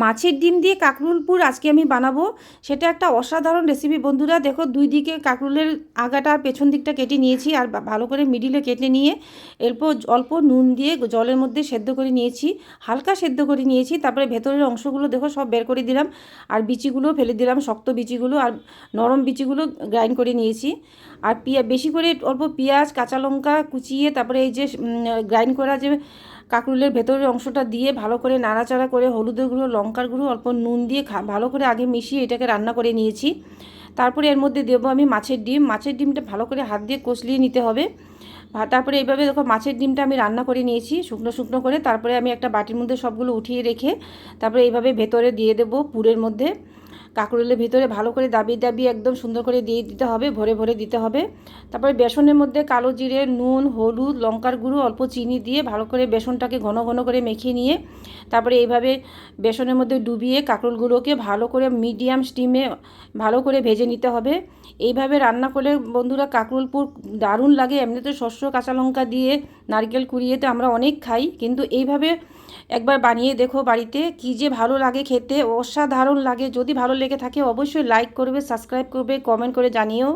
মাছের ডিম দিয়ে কাঁকরোল পুর আজকে আমি বানাবো। সেটা একটা অসাধারণ রেসিপি বন্ধুরা। দেখো, দুই দিকে কাঁকরোলের আগাটা আর পেছন দিকটা কেটে নিয়েছি, আর ভালো করে মিডিলে কেটে নিয়ে অল্প অল্প নুন দিয়ে জলের মধ্যে সেদ্ধ করে নিয়েছি, হালকা সেদ্ধ করে নিয়েছি। তারপরে ভেতরের অংশগুলো দেখো সব বের করে দিলাম, আর বিচিগুলো ফেলে দিলাম, শক্ত বিচিগুলো আর নরম বিচিগুলো গ্রাইন্ড করে নিয়েছি। আর বেশি করে অল্প পেঁয়াজ কাঁচা লঙ্কা কুচিয়ে তারপরে এই যে গ্রাইন্ড করা যে কাঁকরোলের ভেতরের অংশটা দিয়ে ভালো করে নাড়াচাড়া করে হলুদের গুঁড়ো লঙ্কার গুঁড়ো অল্প নুন দিয়ে ভালো করে আগে মিশিয়ে এটাকে রান্না করে নিয়েছি। তারপরে এর মধ্যে দেবো আমি মাছের ডিম। মাছের ডিমটা ভালো করে হাত দিয়ে কষলিয়ে নিতে হবে। তারপরে এইভাবে দেখো মাছের ডিমটা আমি রান্না করে নিয়েছি শুকনো শুকনো করে। তারপরে আমি একটা বাটির মধ্যে সবগুলো উঠিয়ে রেখে তারপরে এইভাবে ভেতরে দিয়ে দেবো পুরের মধ্যে। কাঁকরোলের ভিতরে ভালো করে দাবিয়ে দাবিয়ে একদম সুন্দর করে দিয়ে দিতে হবে, ভরে ভরে দিতে হবে। তারপরে বেসনের মধ্যে কালো জিরে, নুন, হলুদ, লঙ্কার গুঁড়ো, অল্প চিনি দিয়ে ভালো করে বেসনটাকে ঘন ঘন করে মেখে নিয়ে তারপরে এইভাবে বেসনের মধ্যে ডুবিয়ে কাঁকরোলগুলোকে ভালো করে মিডিয়াম স্টিমে ভালো করে ভেজে নিতে হবে। এইভাবে রান্না করলে বন্ধুরা কাঁকরোল পুর দারুণ লাগে। এমনিতে শস্য কাঁচা লঙ্কা দিয়ে নারকেল কুড়িয়ে তো আমরা অনেক খাই, কিন্তু এইভাবে একবার বানিয়ে দেখো বাড়িতে, কী যে ভালো লাগে খেতে, অসাধারণ লাগে। যদি ভালো লেগে থাকে অবশ্যই লাইক করবে, সাবস্ক্রাইব করবে, কমেন্ট করে জানিও।